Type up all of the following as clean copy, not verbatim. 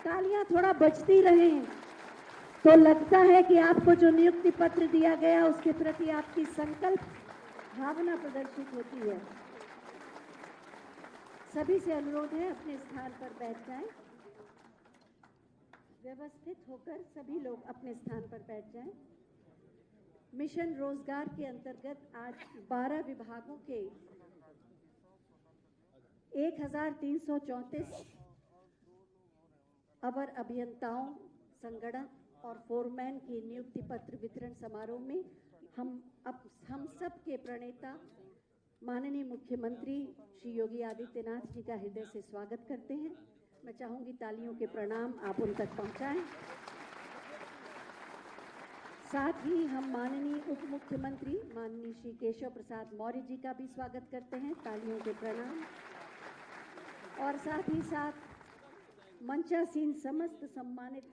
तालियां थोड़ा बजती रहें तो लगता है कि आपको जो नियुक्ति पत्र दिया गया उसके प्रति आपकी संकल्प भावना प्रदर्शित होती है। सभी से अनुरोध है अपने स्थान पर बैठ जाएं। व्यवस्थित होकर सभी लोग अपने स्थान पर बैठ जाएं। मिशन रोजगार के अंतर्गत आज 12 विभागों के 1334 अवर अभियंताओं, संगणक और फोरमैन की नियुक्ति पत्र वितरण समारोह में हम सब के प्रणेता माननीय मुख्यमंत्री श्री योगी आदित्यनाथ जी का हृदय से स्वागत करते हैं। मैं चाहूंगी तालियों के प्रणाम आप उन तक पहुंचाएं। साथ ही हम माननीय उप मुख्यमंत्री माननीय श्री केशव प्रसाद मौर्य जी का भी स्वागत करते हैं, तालियों के प्रणाम। और साथ ही साथ मंचासीन समस्त सम्मानित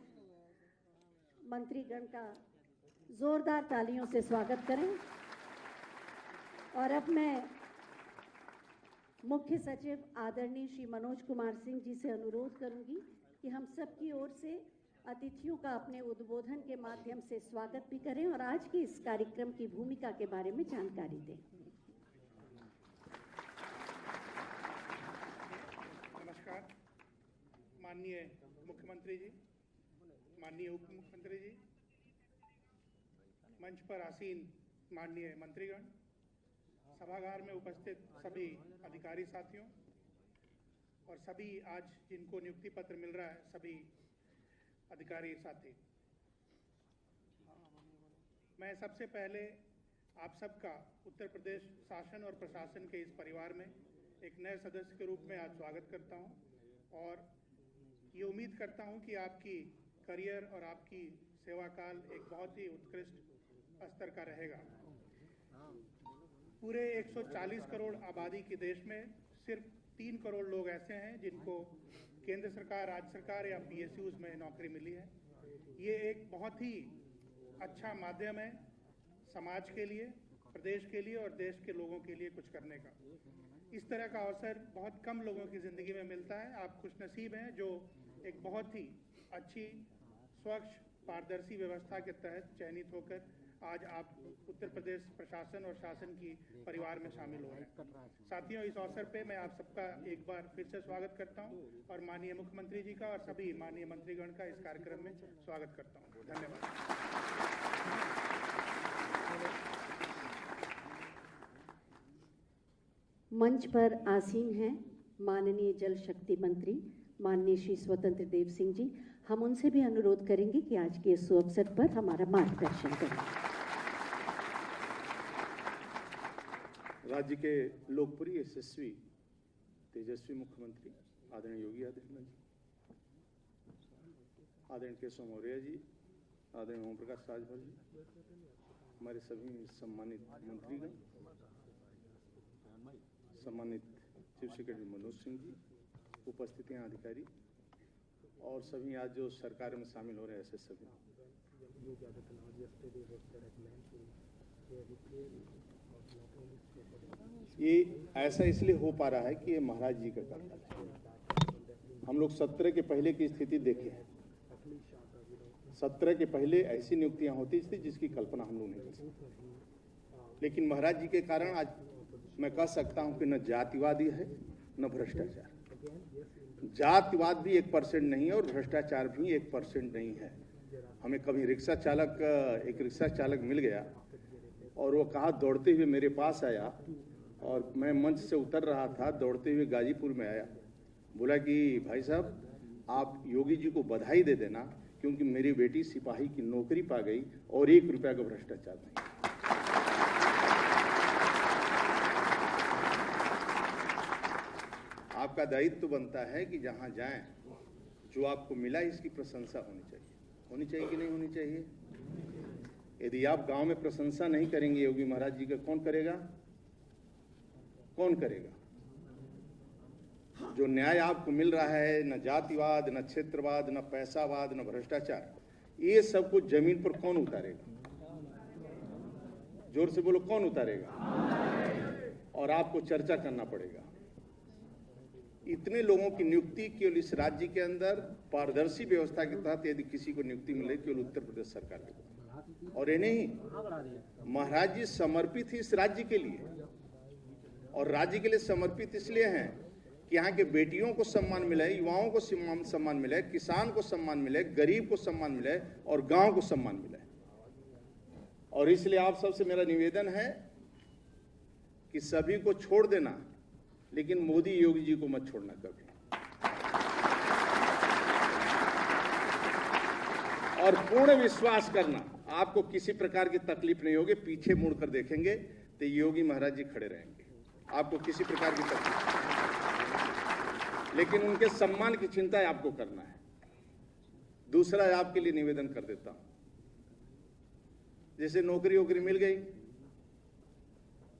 मंत्रीगण का जोरदार तालियों से स्वागत करें। और अब मैं मुख्य सचिव आदरणीय श्री मनोज कुमार सिंह जी से अनुरोध करूंगी कि हम सब की ओर से अतिथियों का अपने उद्बोधन के माध्यम से स्वागत भी करें और आज के इस कार्यक्रम की भूमिका के बारे में जानकारी दें। नमस्कार माननीय मुख्यमंत्री जी, माननीय उप मुख्यमंत्री जी, मंच पर आसीन माननीय मंत्रीगण, सभागार में उपस्थित सभी अधिकारी साथियों और सभी आज जिनको नियुक्ति पत्र मिल रहा है सभी अधिकारी साथी, मैं सबसे पहले आप सबका उत्तर प्रदेश शासन और प्रशासन के इस परिवार में एक नए सदस्य के रूप में आज स्वागत करता हूं और ये उम्मीद करता हूं कि आपकी करियर और आपकी सेवा काल एक बहुत ही उत्कृष्ट स्तर का रहेगा। पूरे 140 करोड़ आबादी के देश में सिर्फ 3 करोड़ लोग ऐसे हैं जिनको केंद्र सरकार, राज्य सरकार या PSUs में नौकरी मिली है। ये एक बहुत ही अच्छा माध्यम है समाज के लिए, प्रदेश के लिए और देश के लोगों के लिए कुछ करने का। इस तरह का अवसर बहुत कम लोगों की ज़िंदगी में मिलता है। आप खुशनसीब हैं जो एक बहुत ही अच्छी, स्वच्छ, पारदर्शी व्यवस्था के तहत चयनित होकर आज आप उत्तर प्रदेश प्रशासन और शासन की परिवार में शामिल हो रहे हैं। साथियों, इस अवसर पे मैं आप सबका एक बार फिर से स्वागत करता हूं और माननीय मुख्यमंत्री जी का और सभी माननीय मंत्रीगण का इस कार्यक्रम में स्वागत करता हूं। धन्यवाद। मंच पर आसीन हैं माननीय जल शक्ति मंत्री माननीय श्री स्वतंत्र देव सिंह जी। हम उनसे भी अनुरोध करेंगे कि आज के इस अवसर पर हमारा मार्गदर्शन करें। राज्य के लोकप्रिय, यशस्वी, तेजस्वी मुख्यमंत्री आदरणीय योगी आदित्यनाथ जी, आदरणीय केशव मौर्य जी, आदरणीय ओम प्रकाश राजभर जी, हमारे सभी सम्मानित मंत्रीगण, सम्मानित चीफ सेक्रेटरी मनोज सिंह जी, उपस्थित हैं अधिकारी और सभी आज जो सरकार में शामिल हो रहे हैं ऐसे सभी। ये ऐसा इसलिए हो पा रहा है कि ये महाराज जी का कार्य है। हम लोग 17 के पहले की स्थिति देखे हैं। 17 के पहले ऐसी नियुक्तियां होती थी जिसकी कल्पना हम लोग नहीं कर सकते, लेकिन महाराज जी के कारण आज मैं कह सकता हूं कि न जातिवादी है न भ्रष्टाचार। जातिवाद भी 1% नहीं है और भ्रष्टाचार भी 1% नहीं है। हमें कभी एक रिक्शा चालक मिल गया और वो कहा दौड़ते हुए मेरे पास आया और मैं मंच से उतर रहा था, दौड़ते हुए गाजीपुर में आया, बोला कि भाई साहब आप योगी जी को बधाई दे देना क्योंकि मेरी बेटी सिपाही की नौकरी पा गई और 1 रुपया का भ्रष्टाचार नहीं। आपका दायित्व बनता है कि जहां जाएं जो आपको मिला इसकी प्रशंसा होनी चाहिए कि नहीं होनी चाहिए। यदि आप गांव में प्रशंसा नहीं करेंगे योगी महाराज जी का, कौन करेगा? जो न्याय आपको मिल रहा है, न जातिवाद, न क्षेत्रवाद, न पैसावाद, न भ्रष्टाचार, ये सब कुछ जमीन पर कौन उतारेगा? जोर से बोलो, कौन उतारेगा? और आपको चर्चा करना पड़ेगा। इतने लोगों की नियुक्ति केवल इस राज्य के अंदर पारदर्शी व्यवस्था के तहत यदि किसी को नियुक्ति मिले केवल उत्तर प्रदेश सरकार के द्वारा। और ये नहीं, महाराज जी समर्पित ही इस राज्य के लिए, और राज्य के लिए समर्पित इसलिए हैं कि यहाँ के बेटियों को सम्मान मिले, युवाओं को सम्मान मिले, किसान को सम्मान मिले, गरीब को सम्मान मिले और गांव को सम्मान मिले। और इसलिए आप सबसे मेरा निवेदन है कि सभी को छोड़ देना, लेकिन मोदी योगी जी को मत छोड़ना कभी। और पूर्ण विश्वास करना, आपको किसी प्रकार की तकलीफ नहीं होगी। पीछे मुड़कर देखेंगे तो योगी महाराज जी खड़े रहेंगे, आपको किसी प्रकार की तकलीफ नहीं, लेकिन उनके सम्मान की चिंता आपको करना है। दूसरा आपके लिए निवेदन कर देता हूं, जैसे नौकरी वोकरी मिल गई,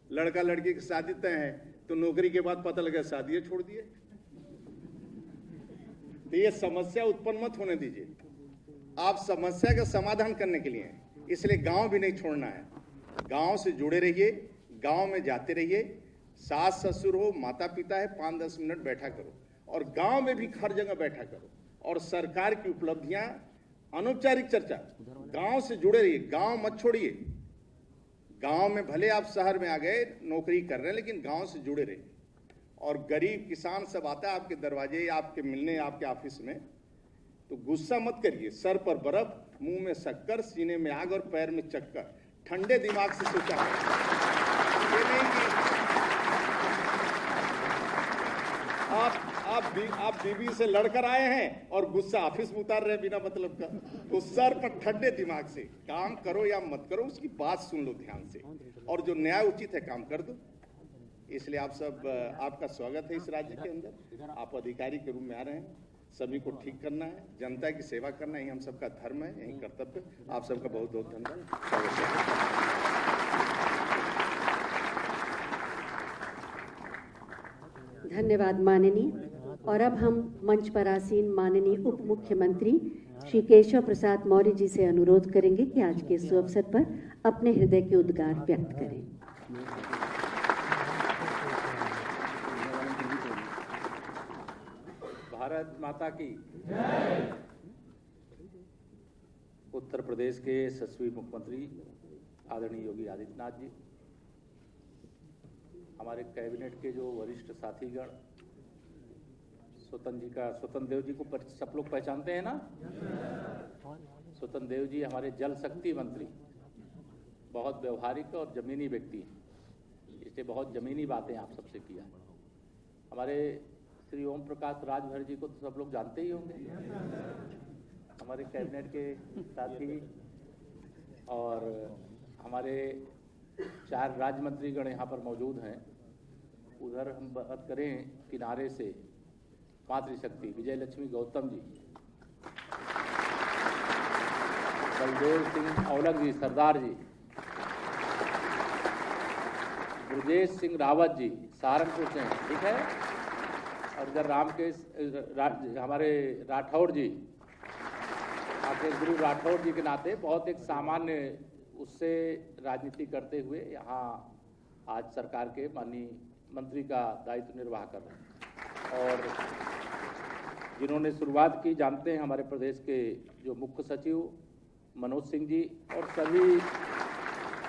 लड़का लड़की की शादी तय है, तो नौकरी के बाद पता लगा शादी छोड़ दिए, तो ये समस्या उत्पन्न मत होने दीजिए। आप समस्या का समाधान करने के लिए हैं, इसलिए गांव भी नहीं छोड़ना है। गांव से जुड़े रहिए, गांव में जाते रहिए, सास ससुर हो, माता पिता है, 5-10 मिनट बैठा करो, और गांव में भी हर जगह बैठा करो, और सरकार की उपलब्धियां, अनौपचारिक चर्चा, गांव से जुड़े रहिए, गांव मत छोड़िए। गांव में भले आप शहर में आ गए, नौकरी कर रहे हैं, लेकिन गांव से जुड़े रहिए। और गरीब किसान सब आता है आपके दरवाजे, आपके मिलने, आपके ऑफिस में, तो गुस्सा मत करिए। सर पर बर्फ, मुंह में शक्कर, सीने में आग और पैर में चक्कर, ठंडे दिमाग से सोचा है। ये नहीं कि आप बीवी से लड़कर आए हैं और गुस्सा ऑफिस में उतार रहे हैं बिना मतलब का। तो सर पर ठंडे दिमाग से काम करो या मत करो, उसकी बात सुन लो ध्यान से, और जो न्याय उचित है काम कर दो। इसलिए आप सब, आपका स्वागत है इस राज्य के अंदर। आप अधिकारी के रूप में आ रहे हैं, सभी को ठीक करना है, जनता की सेवा करना है, यही हम सबका धर्म है, यही कर्तव्य। आप सबका बहुत बहुत धन्यवाद। धन्यवाद माननीय। और अब हम मंच पर आसीन माननीय उप मुख्यमंत्री श्री केशव प्रसाद मौर्य जी से अनुरोध करेंगे कि आज के इस अवसर पर अपने हृदय के उद्गार व्यक्त करें। भारत माता की जय। उत्तर प्रदेश के यशस्वी मुख्यमंत्री आदरणीय योगी आदित्यनाथ जी, हमारे कैबिनेट के जो वरिष्ठ साथीगण, स्वतंत्र देव जी को सब लोग पहचानते हैं ना? स्वतंत्र देव जी हमारे जल शक्ति मंत्री, बहुत व्यवहारिक और जमीनी व्यक्ति हैं, इसलिए बहुत जमीनी बातें आप सबसे किया। हमारे श्री ओम प्रकाश राजभर जी को तो सब लोग जानते ही होंगे, हमारे कैबिनेट के साथी, और हमारे 4 राज्य मंत्रीगण यहाँ पर मौजूद हैं। उधर हम बात करें किनारे से, मातृशक्ति विजय लक्ष्मी गौतम जी, बलदेव सिंह औलख जी, सरदार जी, ब्रजेश सिंह रावत जी सहारनपुर से हैं, ठीक है। और इधर हमारे राठौड़ जी, आपके गुरु राठौड़ जी के नाते बहुत एक सामान्य उससे राजनीति करते हुए यहाँ आज सरकार के माननीय मंत्री का दायित्व निर्वाह कर रहे हैं। और जिन्होंने शुरुआत की, जानते हैं, हमारे प्रदेश के जो मुख्य सचिव मनोज सिंह जी, और सभी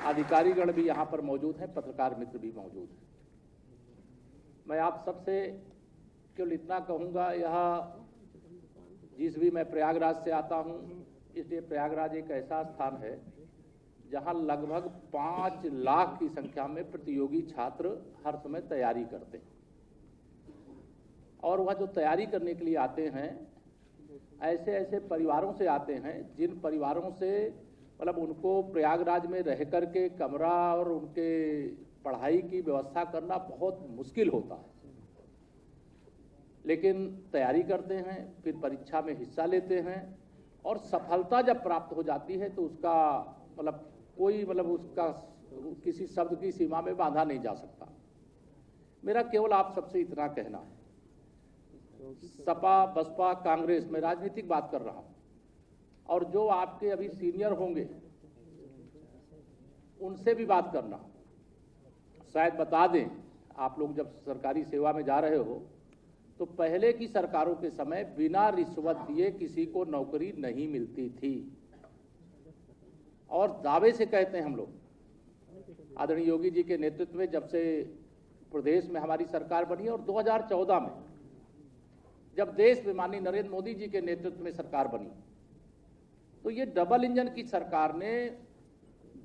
अधिकारीगण भी यहाँ पर मौजूद हैं, पत्रकार मित्र भी मौजूद हैं। मैं आप सबसे केवल इतना कहूँगा, यह जिस भी, मैं प्रयागराज से आता हूँ, इसलिए प्रयागराज एक ऐसा स्थान है जहाँ लगभग 5 लाख की संख्या में प्रतियोगी छात्र हर समय तैयारी करते हैं। और वह जो तैयारी करने के लिए आते हैं, ऐसे ऐसे परिवारों से आते हैं जिन परिवारों से मतलब उनको प्रयागराज में रह कर के कमरा और उनके पढ़ाई की व्यवस्था करना बहुत मुश्किल होता है। लेकिन तैयारी करते हैं, फिर परीक्षा में हिस्सा लेते हैं, और सफलता जब प्राप्त हो जाती है तो उसका कोई उसका किसी शब्द की सीमा में बांधा नहीं जा सकता। मेरा केवल आप सबसे इतना कहना है, सपा बसपा कांग्रेस में राजनीतिक बात कर रहा हूं, और जो आपके अभी सीनियर होंगे उनसे भी बात करना। शायद बता दें, आप लोग जब सरकारी सेवा में जा रहे हो तो पहले की सरकारों के समय बिना रिश्वत दिए किसी को नौकरी नहीं मिलती थी। और दावे से कहते हैं हम लोग, आदरणीय योगी जी के नेतृत्व में जब से प्रदेश में हमारी सरकार बनी और 2014 में जब देश में माननीय नरेंद्र मोदी जी के नेतृत्व में सरकार बनी, तो ये डबल इंजन की सरकार ने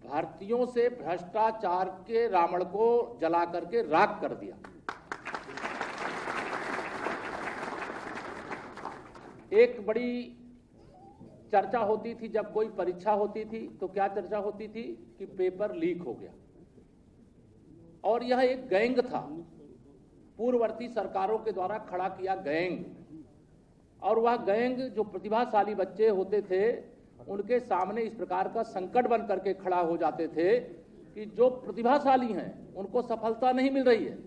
भारतीयों से भ्रष्टाचार के रावण को जला करके राख कर दिया। एक बड़ी चर्चा होती थी जब कोई परीक्षा होती थी, तो क्या चर्चा होती थी कि पेपर लीक हो गया। और यह एक गैंग था, पूर्ववर्ती सरकारों के द्वारा खड़ा किया गैंग। और वह गैंग जो प्रतिभाशाली बच्चे होते थे उनके सामने इस प्रकार का संकट बन करके खड़ा हो जाते थे कि जो प्रतिभाशाली हैं उनको सफलता नहीं मिल रही है,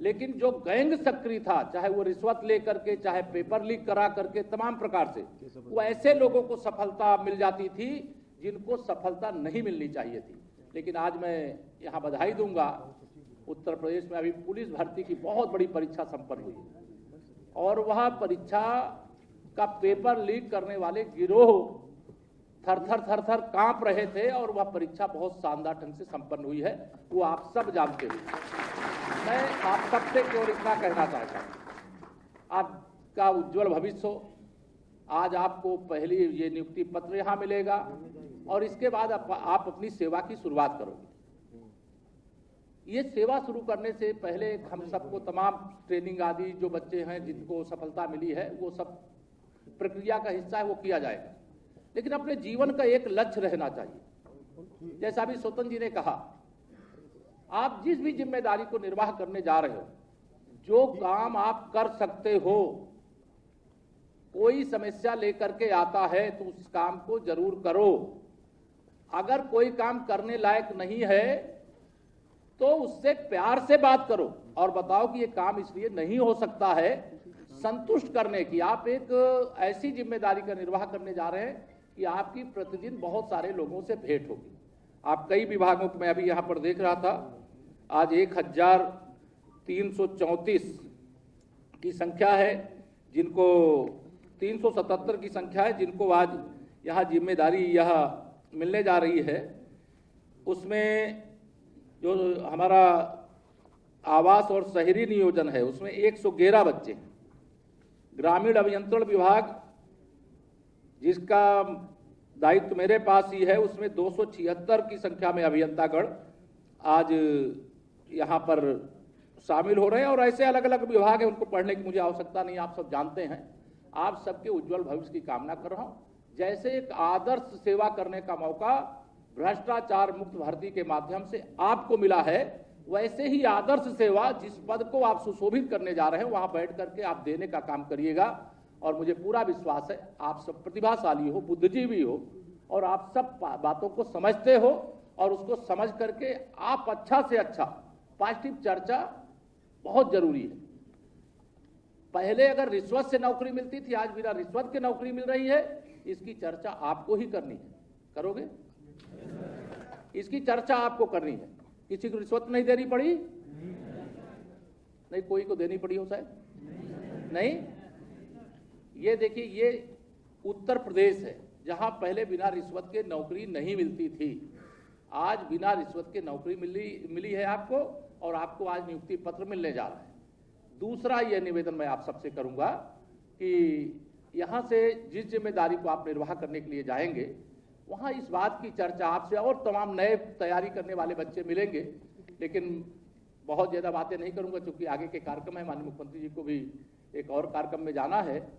लेकिन जो गैंग सक्रिय था, चाहे वो रिश्वत लेकर के, चाहे पेपर लीक करा करके, तमाम प्रकार से, वो ऐसे लोगों को सफलता मिल जाती थी जिनको सफलता नहीं मिलनी चाहिए थी। लेकिन आज मैं यहाँ बधाई दूंगा, उत्तर प्रदेश में अभी पुलिस भर्ती की बहुत बड़ी परीक्षा संपन्न हुई और वह परीक्षा का पेपर लीक करने वाले गिरोह थर थर कांप रहे थे और वह परीक्षा बहुत शानदार ढंग से संपन्न हुई है, वो आप सब जानते हैं। मैं आप सबसे केवल इतना कहना चाहता हूँ, आपका उज्जवल भविष्य हो। आज आपको पहली ये नियुक्ति पत्र यहाँ मिलेगा और इसके बाद आप अपनी सेवा की शुरुआत करोगे। ये सेवा शुरू करने से पहले हम सबको तमाम ट्रेनिंग आदि जो बच्चे हैं जिनको सफलता मिली है वो सब प्रक्रिया का हिस्सा है, वो किया जाएगा। लेकिन अपने जीवन का एक लक्ष्य रहना चाहिए। जैसा अभी स्वतंत्र जी ने कहा, आप जिस भी जिम्मेदारी को निर्वाह करने जा रहे हो, जो काम आप कर सकते हो, कोई समस्या लेकर के आता है तो उस काम को जरूर करो। अगर कोई काम करने लायक नहीं है तो उससे प्यार से बात करो और बताओ कि ये काम इसलिए नहीं हो सकता है, संतुष्ट करने की। आप एक ऐसी जिम्मेदारी का निर्वाह करने जा रहे हैं कि आपकी प्रतिदिन बहुत सारे लोगों से भेंट होगी। आप कई विभागों में, अभी यहाँ पर देख रहा था, आज 1334 की संख्या है, जिनको 377 की संख्या है जिनको आज यहाँ जिम्मेदारी यह मिलने जा रही है। उसमें जो हमारा आवास और शहरी नियोजन है उसमें 111 बच्चे हैं। ग्रामीण अभियंत्रण विभाग जिसका दायित्व मेरे पास ही है, उसमें 276 की संख्या में अभियंतागण आज यहाँ पर शामिल हो रहे हैं। और ऐसे अलग अलग विभाग हैं, उनको पढ़ने की मुझे आवश्यकता नहीं, आप सब जानते हैं। आप सबके उज्जवल भविष्य की कामना कर रहा हूँ। जैसे एक आदर्श सेवा करने का मौका भ्रष्टाचार मुक्त भर्ती के माध्यम से आपको मिला है, वैसे ही आदर्श सेवा जिस पद को आप सुशोभित करने जा रहे हैं वहां बैठ करके आप देने का काम करिएगा। और मुझे पूरा विश्वास है आप सब प्रतिभाशाली हो, बुद्धिजीवी हो और आप सब बातों को समझते हो और उसको समझ करके आप अच्छा से अच्छा पॉजिटिव चर्चा बहुत जरूरी है। पहले अगर रिश्वत से नौकरी मिलती थी, आज बिना रिश्वत के नौकरी मिल रही है, इसकी चर्चा आपको ही करनी है। करोगे? इसकी चर्चा आपको करनी है। किसी को रिश्वत नहीं देनी पड़ी? नहीं, कोई को देनी पड़ी हो शायद? नहीं। ये देखिए, ये उत्तर प्रदेश है जहां पहले बिना रिश्वत के नौकरी नहीं मिलती थी। आज बिना रिश्वत के नौकरी मिली है आपको और आपको आज नियुक्ति पत्र मिलने जा रहा है। दूसरा यह निवेदन मैं आप सबसे करूंगा कि यहां से जिस जिम्मेदारी को आप निर्वाह करने के लिए जाएंगे वहां इस बात की चर्चा आपसे, और तमाम नए तैयारी करने वाले बच्चे मिलेंगे, लेकिन बहुत ज़्यादा बातें नहीं करूंगा क्योंकि आगे के कार्यक्रम है। माननीय मुख्यमंत्री जी को भी एक और कार्यक्रम में जाना है।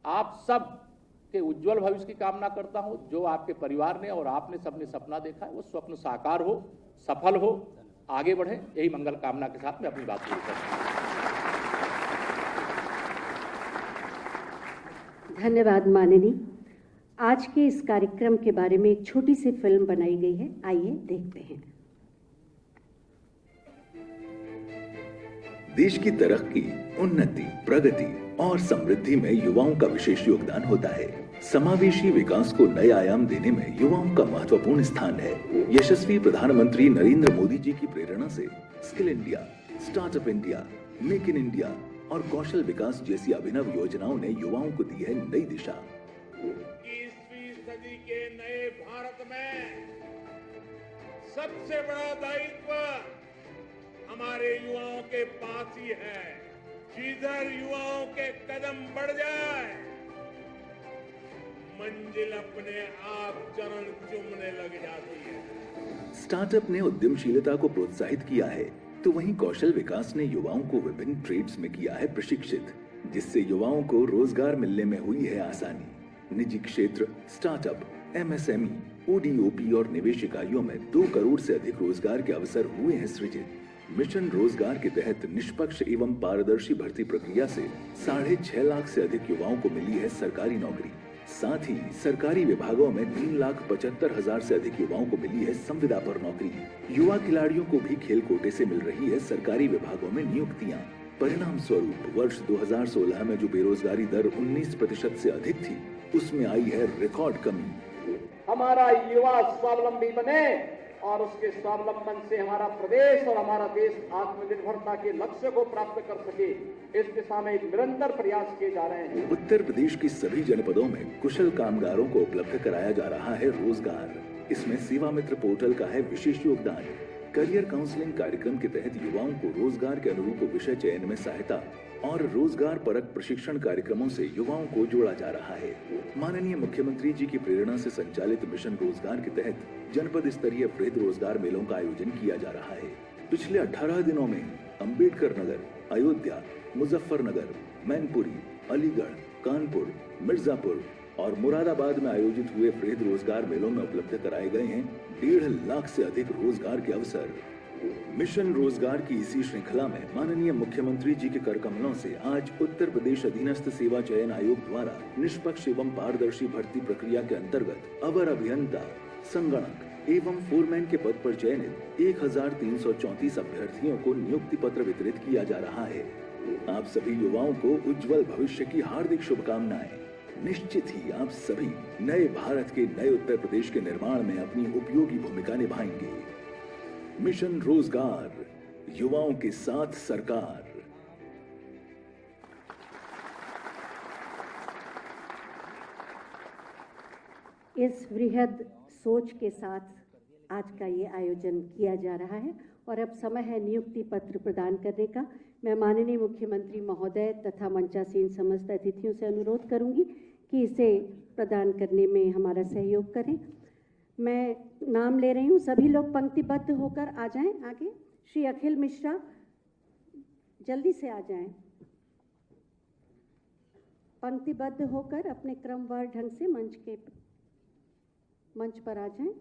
आप सब के उज्जवल भविष्य की कामना करता हूं। जो आपके परिवार ने और आपने सबने सपना देखा है वो स्वप्न साकार हो, सफल हो, आगे बढ़े, यही मंगल कामना के साथ मैं अपनी बात पूरी करता हूं। धन्यवाद माननीय। आज के इस कार्यक्रम के बारे में एक छोटी सी फिल्म बनाई गई है, आइए देखते हैं। देश की तरक्की, उन्नति, प्रगति और समृद्धि में युवाओं का विशेष योगदान होता है। समावेशी विकास को नए आयाम देने में युवाओं का महत्वपूर्ण स्थान है। यशस्वी प्रधानमंत्री नरेंद्र मोदी जी की प्रेरणा से skill India, startup India, make in India और कौशल विकास जैसी अभिनव योजनाओं ने युवाओं को दी है नई दिशा। 21वीं सदी के नए भारत में सबसे बड़ा दायित्व हमारे युवाओं के पास ही है। जिधर युवाओं के कदम बढ़ जाए, मंजिल अपने आप चरण चूमने लग जाती है। स्टार्टअप ने उद्यमशीलता को प्रोत्साहित किया है, तो वहीं कौशल विकास ने युवाओं को विभिन्न ट्रेड्स में किया है प्रशिक्षित, जिससे युवाओं को रोजगार मिलने में हुई है आसानी। निजी क्षेत्र, स्टार्टअप, एमएसएमई, ओडीओपी और निवेश इकाइयों में 2 करोड़ से अधिक रोजगार के अवसर हुए हैं सृजित। मिशन रोजगार के तहत निष्पक्ष एवं पारदर्शी भर्ती प्रक्रिया से 6.5 लाख से अधिक युवाओं को मिली है सरकारी नौकरी। साथ ही सरकारी विभागों में 3,75,000 से अधिक युवाओं को मिली है संविदा पर नौकरी। युवा खिलाड़ियों को भी खेल कोटे से मिल रही है सरकारी विभागों में नियुक्तियां। परिणाम स्वरूप वर्ष 2016 में जो बेरोजगारी दर 19% से अधिक थी, उसमें आई है रिकॉर्ड कमी। हमारा युवा स्वावलंबी बने और उसके स्वावलंबन से हमारा प्रदेश और हमारा देश आत्मनिर्भरता के लक्ष्य को प्राप्त कर सके, इस दिशा में एक निरंतर प्रयास किए जा रहे हैं। उत्तर प्रदेश की सभी जनपदों में कुशल कामगारों को उपलब्ध कराया जा रहा है रोजगार। इसमें सेवा मित्र पोर्टल का है विशेष योगदान। करियर काउंसलिंग कार्यक्रम के तहत युवाओं को रोजगार के अनुरूप विषय चयन में सहायता और रोजगार परक प्रशिक्षण कार्यक्रमों से युवाओं को जोड़ा जा रहा है। माननीय मुख्यमंत्री जी की प्रेरणा से संचालित मिशन रोजगार के तहत जनपद स्तरीय वृहद रोजगार मेलों का आयोजन किया जा रहा है। पिछले 18 दिनों में अंबेडकर नगर, अयोध्या, मुजफ्फरनगर, मैनपुरी, अलीगढ़, कानपुर, मिर्जापुर और मुरादाबाद में आयोजित हुए वृहद रोजगार मेलों में उपलब्ध कराए गए हैं 1.5 लाख से अधिक रोजगार के अवसर। मिशन रोजगार की इसी श्रृंखला में माननीय मुख्यमंत्री जी के कर कमलों से आज उत्तर प्रदेश अधीनस्थ सेवा चयन आयोग द्वारा निष्पक्ष एवं पारदर्शी भर्ती प्रक्रिया के अंतर्गत अवर अभियंता, संगणक एवं फोरमैन के पद पर चयनित 1334 अभ्यर्थियों को नियुक्ति पत्र वितरित किया जा रहा है। आप सभी युवाओं को उज्जवल भविष्य की हार्दिक शुभकामनाएं। निश्चित ही आप सभी नए भारत के नए उत्तर प्रदेश के निर्माण में अपनी उपयोगी भूमिका निभाएंगे। मिशन रोजगार, युवाओं के साथ सरकार। इस वृहद सोच के साथ आज का ये आयोजन किया जा रहा है और अब समय है नियुक्ति पत्र प्रदान करने का। मैं माननीय मुख्यमंत्री महोदय तथा मंचासीन समस्त अतिथियों से अनुरोध करूंगी कि इसे प्रदान करने में हमारा सहयोग करें। मैं नाम ले रही हूं, सभी लोग पंक्तिबद्ध होकर आ जाएं आगे। श्री अखिल मिश्रा जल्दी से आ जाएं, पंक्तिबद्ध होकर अपने क्रमवार ढंग से मंच पर आ जाएं।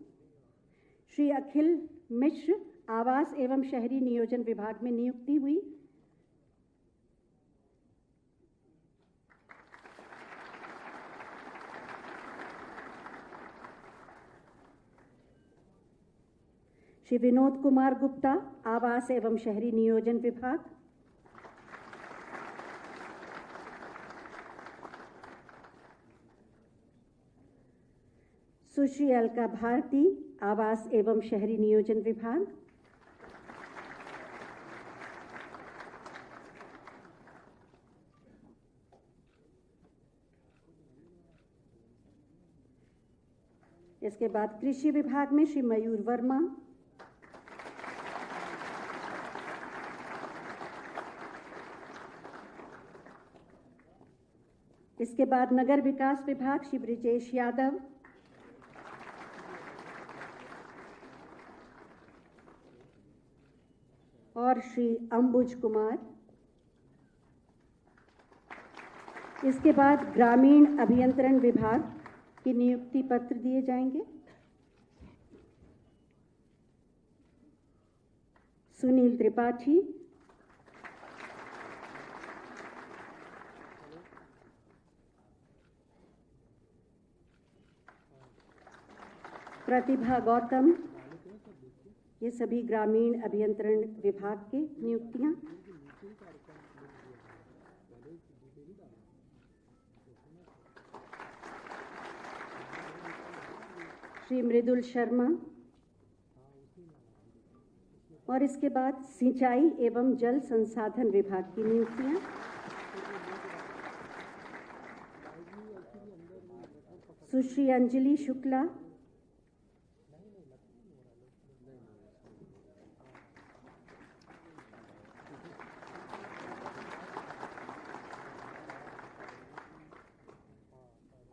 श्री अखिल मिश्र आवास एवं शहरी नियोजन विभाग में नियुक्ति हुई। श्री विनोद कुमार गुप्ता आवास एवं शहरी नियोजन विभाग। सुश्री अलका भारती आवास एवं शहरी नियोजन विभाग। इसके बाद कृषि विभाग में श्री मयूर वर्मा। इसके बाद नगर विकास विभाग श्री ब्रिजेश यादव। और श्री अंबुज कुमार। इसके बाद ग्रामीण अभियंत्रण विभाग की नियुक्ति पत्र दिए जाएंगे। सुनील त्रिपाठी। प्रतिभा गौतम। ये सभी ग्रामीण अभियंत्रण विभाग के नियुक्तियां। श्री मृदुल शर्मा। और इसके बाद सिंचाई एवं जल संसाधन विभाग की नियुक्तियां। सुश्री अंजलि शुक्ला,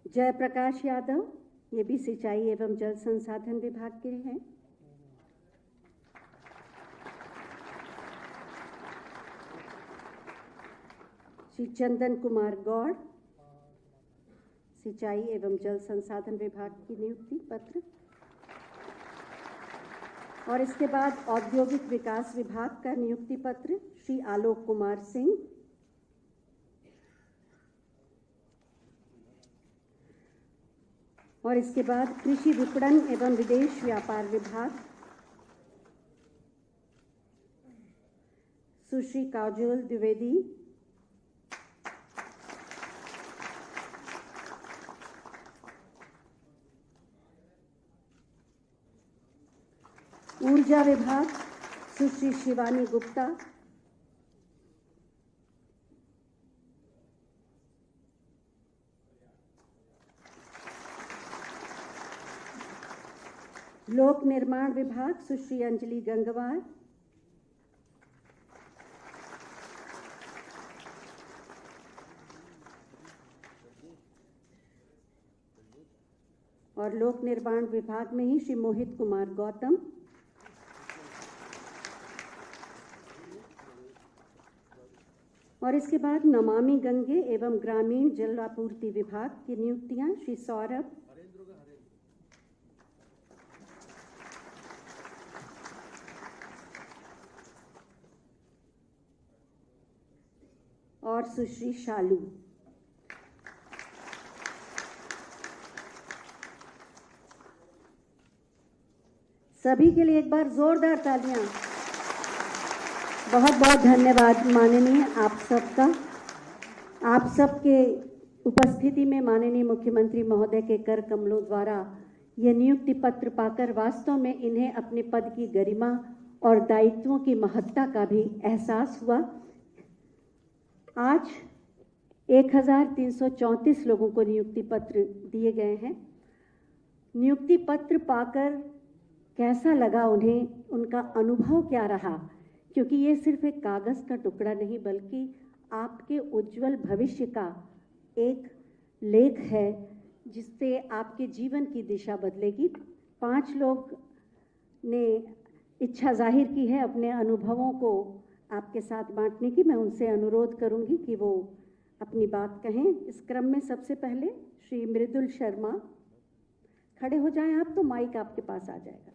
जयप्रकाश यादव, ये भी सिंचाई एवं जल संसाधन विभाग के हैं। श्री चंदन कुमार गौड़, सिंचाई एवं जल संसाधन विभाग की नियुक्ति पत्र। और इसके बाद औद्योगिक विकास विभाग का नियुक्ति पत्र श्री आलोक कुमार सिंह, और इसके बाद कृषि विपणन एवं विदेश व्यापार विभाग सुश्री काजोल द्विवेदी, ऊर्जा विभाग सुश्री शिवानी गुप्ता, लोक निर्माण विभाग सुश्री अंजलि गंगवार, और लोक निर्माण विभाग में ही श्री मोहित कुमार गौतम, और इसके बाद नमामि गंगे एवं ग्रामीण जल आपूर्ति विभाग की नियुक्तियां श्री सौरभ, और सुश्री शालू। सभी के लिए एक बार जोरदार तालियां। बहुत बहुत धन्यवाद माननीय आप सबका। आप सबके उपस्थिति में माननीय मुख्यमंत्री महोदय के कर कमलों द्वारा ये नियुक्ति पत्र पाकर वास्तव में इन्हें अपने पद की गरिमा और दायित्वों की महत्ता का भी एहसास हुआ। आज 1334 लोगों को नियुक्ति पत्र दिए गए हैं। नियुक्ति पत्र पाकर कैसा लगा उन्हें, उनका अनुभव क्या रहा, क्योंकि ये सिर्फ एक कागज़ का टुकड़ा नहीं बल्कि आपके उज्जवल भविष्य का एक लेख है जिससे आपके जीवन की दिशा बदलेगी। 5 लोग ने इच्छा जाहिर की है अपने अनुभवों को आपके साथ बांटने की। मैं उनसे अनुरोध करूंगी कि वो अपनी बात कहें। इस क्रम में सबसे पहले श्री मृदुल शर्मा खड़े हो जाएं आप, तो माइक आपके पास आ जाएगा।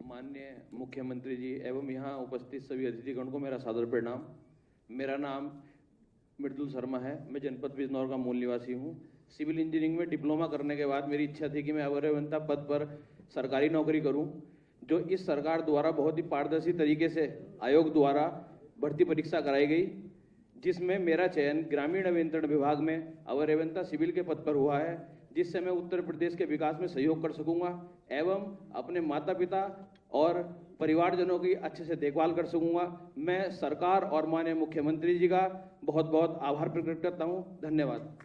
माननीय मुख्यमंत्री जी एवं यहाँ उपस्थित सभी अतिथिगण को मेरा सादर प्रणाम। मेरा नाम मृदुल शर्मा है। मैं जनपद बिजनौर का मूल निवासी हूँ। सिविल इंजीनियरिंग में डिप्लोमा करने के बाद मेरी इच्छा थी कि मैं अवर अभियंता पद पर सरकारी नौकरी करूँ, जो इस सरकार द्वारा बहुत ही पारदर्शी तरीके से आयोग द्वारा भर्ती परीक्षा कराई गई, जिसमें मेरा चयन ग्रामीण अभियंत्रण विभाग में अवर अभियंता सिविल के पद पर हुआ है, जिससे मैं उत्तर प्रदेश के विकास में सहयोग कर सकूंगा एवं अपने माता पिता और परिवारजनों की अच्छे से देखभाल कर सकूंगा। मैं सरकार और माननीय मुख्यमंत्री जी का बहुत बहुत आभार प्रकट करता हूं। धन्यवाद।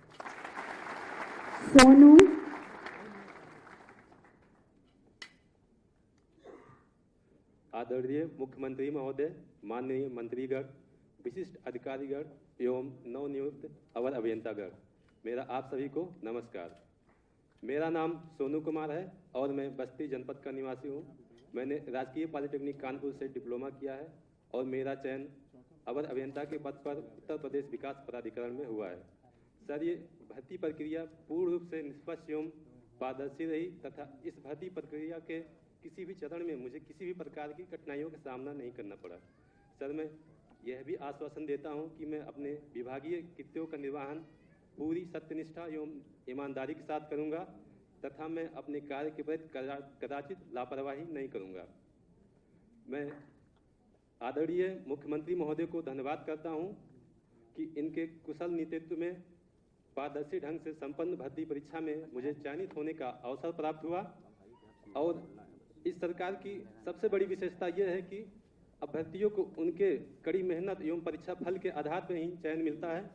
सोनू, आदरणीय मुख्यमंत्री महोदय, माननीय मंत्रीगण, विशिष्ट अधिकारीगण एवं नवनियुक्त अवर अभियंतागण, मेरा आप सभी को नमस्कार। मेरा नाम सोनू कुमार है और मैं बस्ती जनपद का निवासी हूँ। मैंने राजकीय पॉलिटेक्निक कानपुर से डिप्लोमा किया है और मेरा चयन अवर अभियंता के पद पर उत्तर प्रदेश विकास प्राधिकरण में हुआ है। सर, ये भर्ती प्रक्रिया पूर्ण रूप से निष्पक्ष एवं पारदर्शी रही तथा इस भर्ती प्रक्रिया के किसी भी चरण में मुझे किसी भी प्रकार की कठिनाइयों का सामना नहीं करना पड़ा। सर, मैं यह भी आश्वासन देता हूं कि मैं अपने विभागीय कृत्यों का निर्वहन पूरी सत्यनिष्ठा एवं ईमानदारी के साथ करूंगा तथा मैं अपने कार्य के प्रति कदाचित लापरवाही नहीं करूंगा। मैं आदरणीय मुख्यमंत्री महोदय को धन्यवाद करता हूं कि इनके कुशल नेतृत्व में पारदर्शी ढंग से संपन्न भर्ती परीक्षा में मुझे चयनित होने का अवसर प्राप्त हुआ। और इस सरकार की सबसे बड़ी विशेषता यह है कि अभ्यर्थियों को उनके कड़ी मेहनत एवं परीक्षा फल के आधार पर ही चयन मिलता है।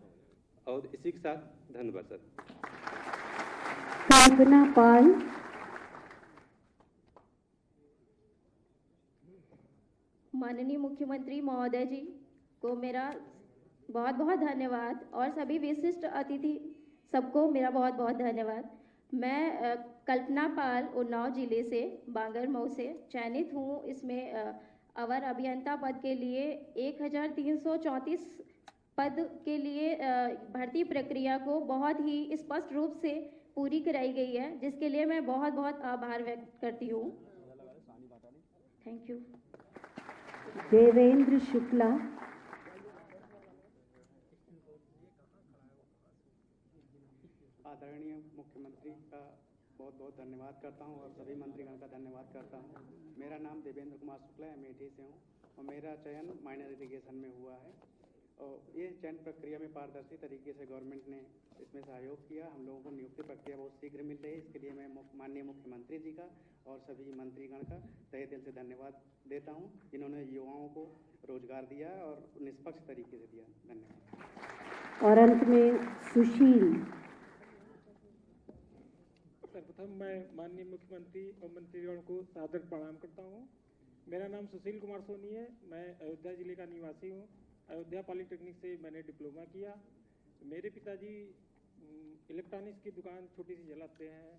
और इसी के साथ धन्यवाद सर। कल्पना पाल। माननीय मुख्यमंत्री महोदय जी को मेरा बहुत बहुत धन्यवाद और सभी विशिष्ट अतिथि सबको मेरा बहुत बहुत धन्यवाद। मैं कल्पना पाल उन्नाव जिले से बांगरमऊ से चयनित हूँ। इसमें अवर अभियंता पद के लिए 1334 पद के लिए भर्ती प्रक्रिया को बहुत ही स्पष्ट रूप से पूरी कराई गई है, जिसके लिए मैं बहुत बहुत आभार व्यक्त करती हूँ। Thank you. देवेंद्र शुक्ला। आदरणीय मुख्यमंत्री का बहुत बहुत धन्यवाद करता हूं और सभी मंत्रीगण का धन्यवाद करता हूं। मेरा नाम देवेंद्र कुमार शुक्ला है, अमेठी से हूं और मेरा चयन माइनर इरिगेशन में हुआ है। और ये चयन प्रक्रिया में पारदर्शी तरीके से गवर्नमेंट ने इसमें सहयोग किया। हम लोगों को नियुक्ति प्रक्रिया बहुत शीघ्र मिल रही है। इसके लिए मैं माननीय मुख्यमंत्री जी का और सभी मंत्रीगण का तहे दिल से धन्यवाद देता हूँ, जिन्होंने युवाओं को रोजगार दिया और निष्पक्ष तरीके से दिया। धन्यवाद। और अंत में सुशील। सर्वप्रथम मैं माननीय मुख्यमंत्री और मंत्रीगण को सादर प्रणाम करता हूँ। मेरा नाम सुशील कुमार सोनी है। मैं अयोध्या जिले का निवासी हूँ। अयोध्या पॉलिटेक्निक से मैंने डिप्लोमा किया। मेरे पिताजी इलेक्ट्रॉनिक्स की दुकान छोटी सी चलाते हैं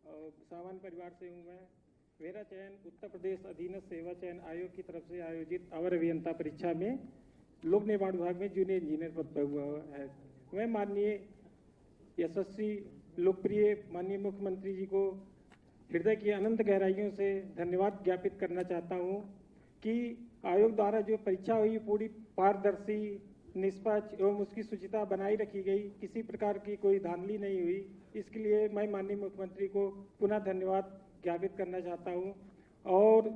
और सामान्य परिवार से हूँ मैं। मेरा चयन उत्तर प्रदेश अधीनस्थ सेवा चयन आयोग की तरफ से आयोजित अवर अभियंता परीक्षा में लोक निर्माण विभाग में जूनियर इंजीनियर पद पर हुआ है। मैं माननीय यशस्वी लोकप्रिय माननीय मुख्यमंत्री जी को हृदय की अनंत गहराइयों से धन्यवाद ज्ञापित करना चाहता हूँ कि आयोग द्वारा जो परीक्षा हुई पूरी पारदर्शी, निष्पक्ष एवं उसकी शुचिता बनाई रखी गई। किसी प्रकार की कोई धांधली नहीं हुई। इसके लिए मैं माननीय मुख्यमंत्री को पुनः धन्यवाद ज्ञापित करना चाहता हूँ और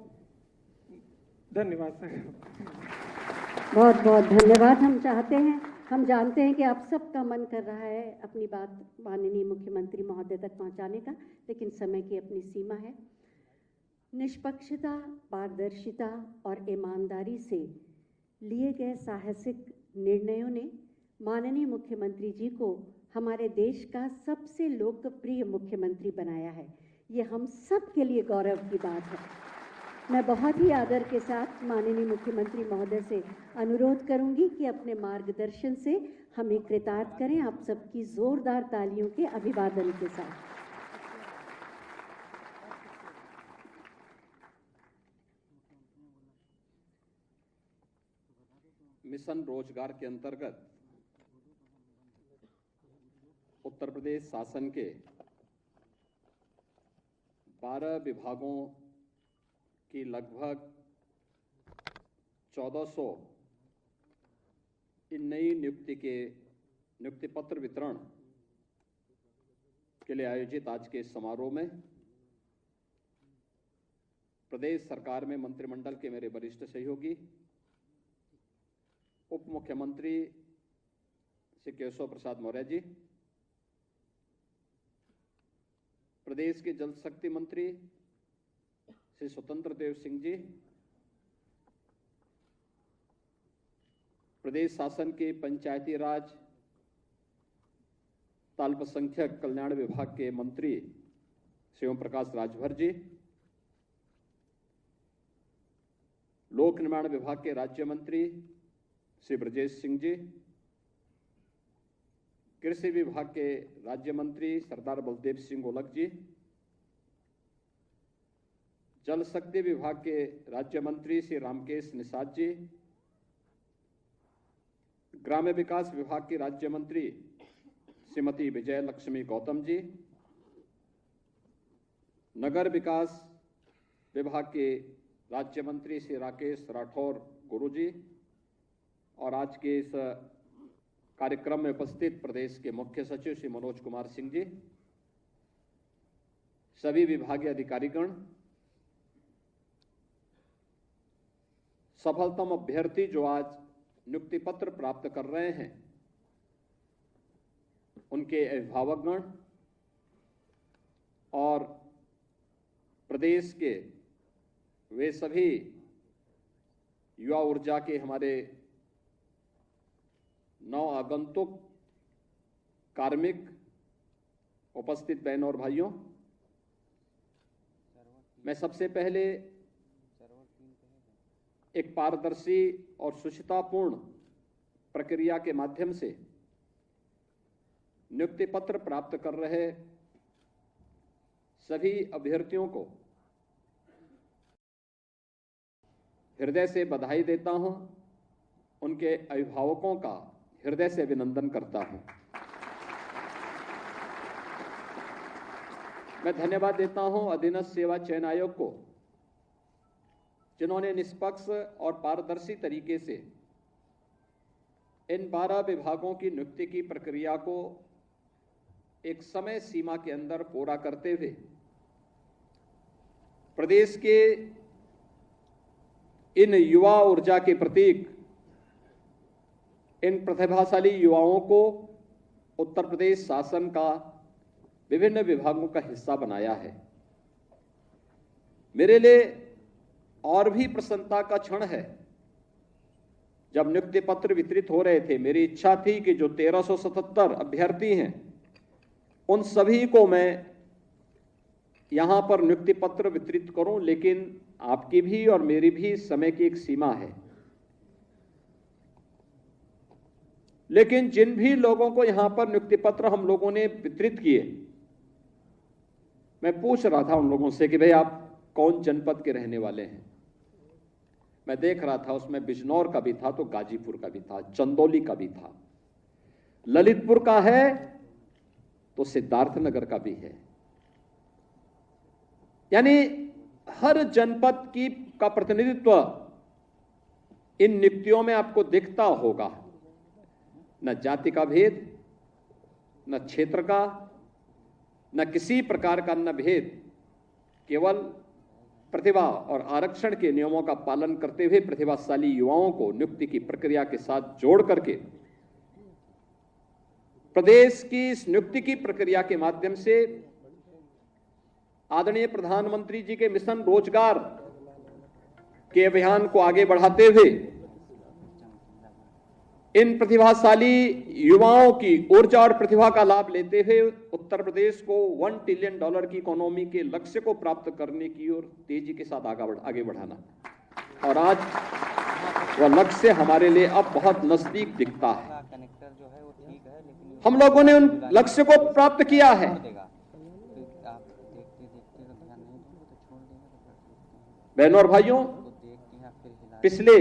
धन्यवाद सर। बहुत बहुत धन्यवाद। हम जानते हैं कि आप सबका मन कर रहा है अपनी बात माननीय मुख्यमंत्री महोदय तक पहुंचाने का, लेकिन समय की अपनी सीमा है। निष्पक्षता, पारदर्शिता और ईमानदारी से लिए गए साहसिक निर्णयों ने माननीय मुख्यमंत्री जी को हमारे देश का सबसे लोकप्रिय मुख्यमंत्री बनाया है। ये हम सब के लिए गौरव की बात है। मैं बहुत ही आदर के साथ माननीय मुख्यमंत्री महोदय से अनुरोध करूंगी कि अपने मार्गदर्शन से हमें कृतार्थ करें। आप सबकी जोरदार तालियों के अभिवादन के साथ। मिशन रोजगार के अंतर्गत उत्तर प्रदेश शासन के 12 विभागों की लगभग 1400 इन नई नियुक्ति पत्र वितरण के लिए आयोजित आज के इस समारोह में प्रदेश सरकार में मंत्रिमंडल के मेरे वरिष्ठ सहयोगी उप मुख्यमंत्री श्री केशव प्रसाद मौर्य जी, प्रदेश के जल शक्ति मंत्री श्री स्वतंत्र देव सिंह जी, प्रदेश शासन के पंचायती राज अल्पसंख्यक कल्याण विभाग के मंत्री श्री ओम प्रकाश राजभर जी, लोक निर्माण विभाग के राज्य मंत्री श्री ब्रजेश सिंह जी, कृषि विभाग के राज्य मंत्री सरदार बलदेव सिंह ओलख जी, जल शक्ति विभाग के राज्य मंत्री श्री रामकेश निषाद जी, ग्राम्य विकास विभाग के राज्य मंत्री श्रीमती विजय लक्ष्मी गौतम जी, नगर विकास विभाग के राज्य मंत्री श्री राकेश राठौर गुरु जी और आज के इस कार्यक्रम में उपस्थित प्रदेश के मुख्य सचिव श्री मनोज कुमार सिंह जी, सभी विभागीय अधिकारीगण, सफलतम अभ्यर्थी जो आज नियुक्ति पत्र प्राप्त कर रहे हैं, उनके अभिभावकगण और प्रदेश के वे सभी युवा ऊर्जा के हमारे नव आगंतुक कार्मिक उपस्थित बहनों और भाइयों, मैं सबसे पहले एक पारदर्शी और शुचितापूर्ण प्रक्रिया के माध्यम से नियुक्ति पत्र प्राप्त कर रहे सभी अभ्यर्थियों को हृदय से बधाई देता हूं, उनके अभिभावकों का हृदय से अभिनंदन करता हूं। मैं धन्यवाद देता हूं अधीनस्थ सेवा चयन आयोग को, जिन्होंने निष्पक्ष और पारदर्शी तरीके से इन 12 विभागों की नियुक्ति की प्रक्रिया को एक समय सीमा के अंदर पूरा करते हुए प्रदेश के इन युवा ऊर्जा के प्रतीक, इन प्रतिभाशाली युवाओं को उत्तर प्रदेश शासन का विभिन्न विभागों का हिस्सा बनाया है। मेरे लिए और भी प्रसन्नता का क्षण है, जब नियुक्ति पत्र वितरित हो रहे थे, मेरी इच्छा थी कि जो 1377 अभ्यर्थी हैं, उन सभी को मैं यहां पर नियुक्ति पत्र वितरित करूं, लेकिन आपकी भी और मेरी भी समय की एक सीमा है। लेकिन जिन भी लोगों को यहां पर नियुक्ति पत्र हम लोगों ने वितरित किए, मैं पूछ रहा था उन लोगों से कि भाई आप कौन जनपद के रहने वाले हैं। मैं देख रहा था उसमें बिजनौर का भी था तो गाजीपुर का भी था, चंदौली का भी था, ललितपुर का है तो सिद्धार्थनगर का भी है। यानी हर जनपद का प्रतिनिधित्व इन नियुक्तियों में आपको दिखता होगा। न जाति का भेद, न क्षेत्र का, न किसी प्रकार का न भेद, केवल प्रतिभा और आरक्षण के नियमों का पालन करते हुए प्रतिभाशाली युवाओं को नियुक्ति की प्रक्रिया के साथ जोड़ करके प्रदेश की इस नियुक्ति की प्रक्रिया के माध्यम से आदरणीय प्रधानमंत्री जी के मिशन रोजगार के अभियान को आगे बढ़ाते हुए इन प्रतिभाशाली युवाओं की ऊर्जा और प्रतिभा का लाभ लेते हुए उत्तर प्रदेश को $1 ट्रिलियन की इकोनॉमी के लक्ष्य को प्राप्त करने की ओर तेजी के साथ आगे बढ़ाना, और आज वह लक्ष्य हमारे लिए अब बहुत नजदीक दिखता है। हम लोगों ने उन लक्ष्य को प्राप्त किया है। बहनों और भाइयों, पिछले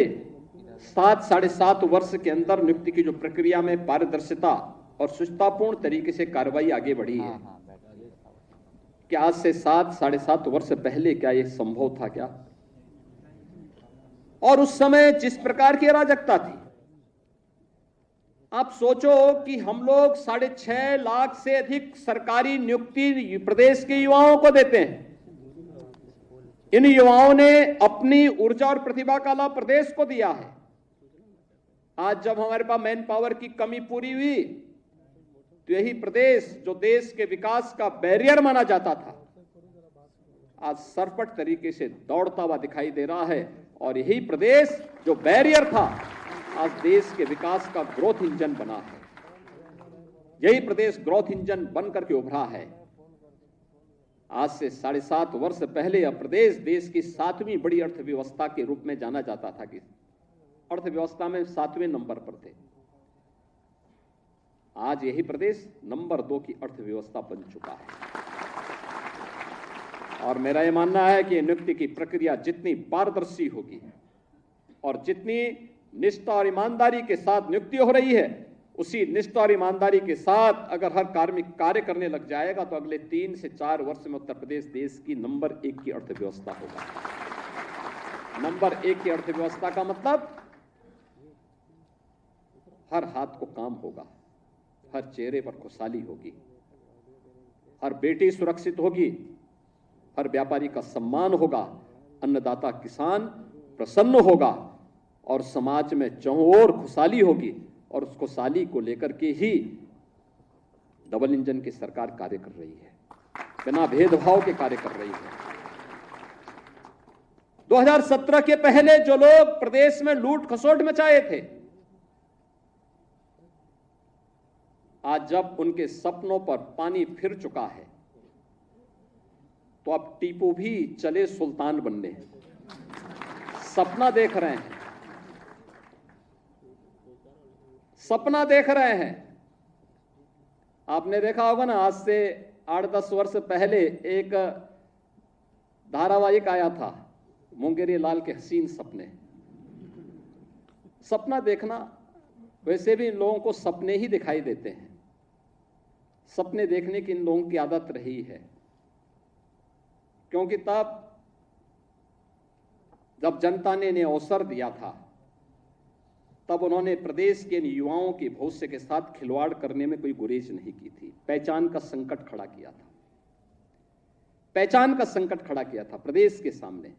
7-7.5 वर्ष के अंदर नियुक्ति की जो प्रक्रिया में पारदर्शिता और शुचितापूर्ण तरीके से कार्रवाई आगे बढ़ी है, क्या आज से 7-7.5 वर्ष पहले क्या यह संभव था क्या? और उस समय जिस प्रकार की अराजकता थी, आप सोचो कि हम लोग 6.5 लाख से अधिक सरकारी नियुक्ति प्रदेश के युवाओं को देते हैं। इन युवाओं ने अपनी ऊर्जा और प्रतिभा का लाभ प्रदेश को दिया है। आज जब हमारे पास मैन पावर की कमी पूरी हुई, तो यही प्रदेश जो देश के विकास का बैरियर माना जाता था, आज सरपट तरीके से दौड़ता हुआ दिखाई दे रहा है। और यही प्रदेश जो बैरियर था, आज देश के विकास का ग्रोथ इंजन बना है। यही प्रदेश ग्रोथ इंजन बनकर के उभरा है। आज से 7.5 वर्ष पहले यह प्रदेश देश की 7वीं बड़ी अर्थव्यवस्था के रूप में जाना जाता था, कि अर्थव्यवस्था में 7वें नंबर पर थे। आज यही प्रदेश नंबर 2 की अर्थव्यवस्था बन चुका है। और मेरा यह मानना है कि नियुक्ति की प्रक्रिया जितनी पारदर्शी होगी और जितनी निष्ठा और ईमानदारी के साथ नियुक्ति हो रही है, उसी निष्ठा और ईमानदारी के साथ अगर हर कार्मिक कार्य करने लग जाएगा, तो अगले 3 से 4 वर्ष में उत्तर प्रदेश देश की नंबर 1 की अर्थव्यवस्था होगा। नंबर 1 की अर्थव्यवस्था का मतलब हर हाथ को काम होगा, हर चेहरे पर खुशहाली होगी, हर बेटी सुरक्षित होगी, हर व्यापारी का सम्मान होगा, अन्नदाता किसान प्रसन्न होगा, और समाज में चारों ओर खुशहाली होगी। और उस खुशहाली को लेकर के ही डबल इंजन की सरकार कार्य कर रही है, बिना भेदभाव के कार्य कर रही है। 2017 के पहले जो लोग प्रदेश में लूट खसोट मचाए थे, आज जब उनके सपनों पर पानी फिर चुका है तो अब टीपू भी चले सुल्तान बनने। सपना देख रहे हैं, सपना देख रहे हैं। आपने देखा होगा ना, आज से 8-10 वर्ष पहले एक धारावाहिक आया था, मुंगेरी लाल के हसीन सपने। सपना देखना, वैसे भी इन लोगों को सपने ही दिखाई देते हैं। सपने देखने की इन लोगों की आदत रही है, क्योंकि तब जब जनता ने इन्हें अवसर दिया था तब उन्होंने प्रदेश के युवाओं के भविष्य के साथ खिलवाड़ करने में कोई गुरेज नहीं की थी। पहचान का संकट खड़ा किया था, पहचान का संकट खड़ा किया था प्रदेश के सामने,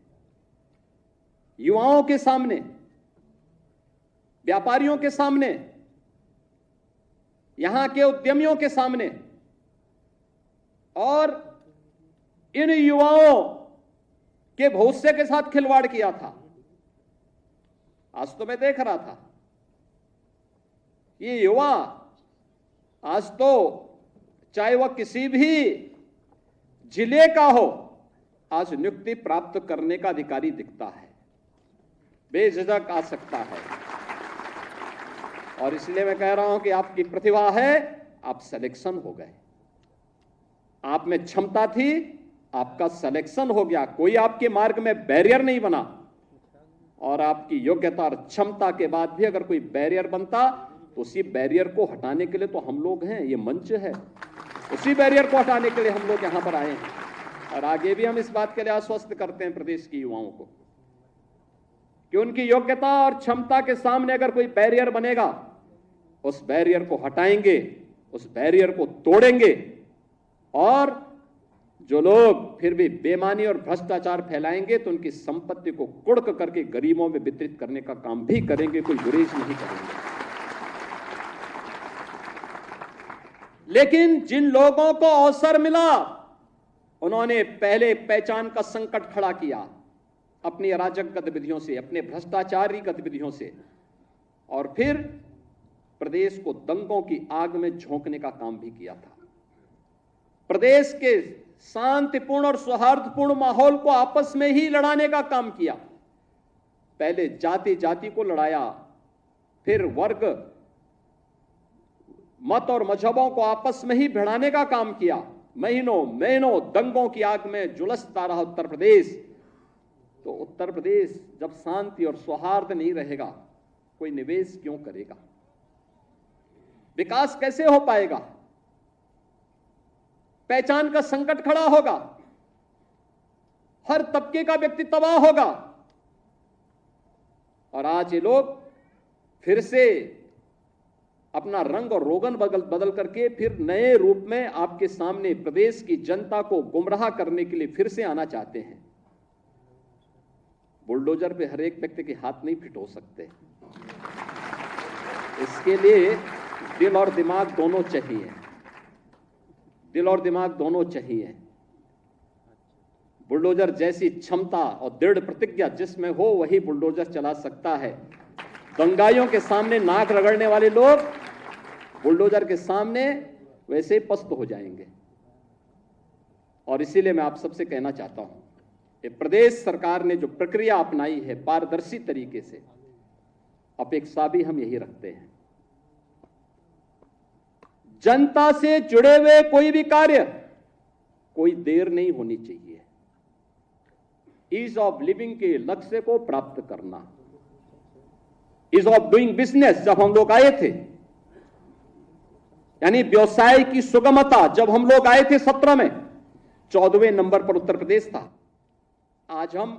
युवाओं के सामने, व्यापारियों के सामने, यहां के उद्यमियों के सामने। और इन युवाओं के भविष्य के साथ खिलवाड़ किया था। आज तो मैं देख रहा था, ये युवा आज तो चाहे वह किसी भी जिले का हो, आज नियुक्ति प्राप्त करने का अधिकारी दिखता है, बेझिझक आ सकता है। और इसलिए मैं कह रहा हूं कि आपकी प्रतिभा है, आप सिलेक्शन हो गए। आप में क्षमता थी, आपका सिलेक्शन हो गया, कोई आपके मार्ग में बैरियर नहीं बना। और आपकी योग्यता और क्षमता के बाद भी अगर कोई बैरियर बनता तो उसी बैरियर को हटाने के लिए तो हम लोग हैं, ये मंच है, उसी बैरियर को हटाने के लिए हम लोग यहां पर आए हैं। और आगे भी हम इस बात के लिए आश्वस्त करते हैं प्रदेश के युवाओं को कि उनकी योग्यता और क्षमता के सामने अगर कोई बैरियर बनेगा, उस बैरियर को हटाएंगे, उस बैरियर को तोड़ेंगे। और जो लोग फिर भी बेईमानी और भ्रष्टाचार फैलाएंगे तो उनकी संपत्ति को कुड़क करके गरीबों में वितरित करने का काम भी करेंगे, कोई गुरेज नहीं करेंगे। लेकिन जिन लोगों को अवसर मिला, उन्होंने पहले पहचान का संकट खड़ा किया अपनी अराजक गतिविधियों से, अपने भ्रष्टाचारी गतिविधियों से, और फिर प्रदेश को दंगों की आग में झोंकने का काम भी किया था। प्रदेश के शांतिपूर्ण और सौहार्दपूर्ण माहौल को आपस में ही लड़ाने का काम किया। पहले जाति जाति को लड़ाया, फिर वर्ग, मत और मजहबों को आपस में ही भिड़ाने का काम किया। महीनों महीनों दंगों की आग में झुलसता रहा उत्तर प्रदेश। तो उत्तर प्रदेश जब शांति और सौहार्द नहीं रहेगा, कोई निवेश क्यों करेगा? विकास कैसे हो पाएगा? पहचान का संकट खड़ा होगा, हर तबके का व्यक्ति तबाह होगा। और आज ये लोग फिर से अपना रंग और रोगन बदल करके फिर नए रूप में आपके सामने प्रदेश की जनता को गुमराह करने के लिए फिर से आना चाहते हैं। बुलडोजर पे हर एक व्यक्ति के हाथ नहीं फिट हो सकते, इसके लिए दिल और दिमाग दोनों चाहिए, दिल और दिमाग दोनों चाहिए। बुलडोजर जैसी क्षमता और दृढ़ प्रतिज्ञा जिसमें हो वही बुलडोजर चला सकता है। दंगाइयों के सामने नाक रगड़ने वाले लोग बुलडोजर के सामने वैसे ही पस्त हो जाएंगे। और इसीलिए मैं आप सबसे कहना चाहता हूं कि प्रदेश सरकार ने जो प्रक्रिया अपनाई है पारदर्शी तरीके से, अपेक्षा भी हम यही रखते हैं। जनता से जुड़े हुए कोई भी कार्य, कोई देर नहीं होनी चाहिए। ईज ऑफ लिविंग के लक्ष्य को प्राप्त करना, ईज ऑफ डूइंग बिजनेस जब हम लोग आए थे, यानी व्यवसाय की सुगमता जब हम लोग आए थे 17 में, 14वें नंबर पर उत्तर प्रदेश था। आज हम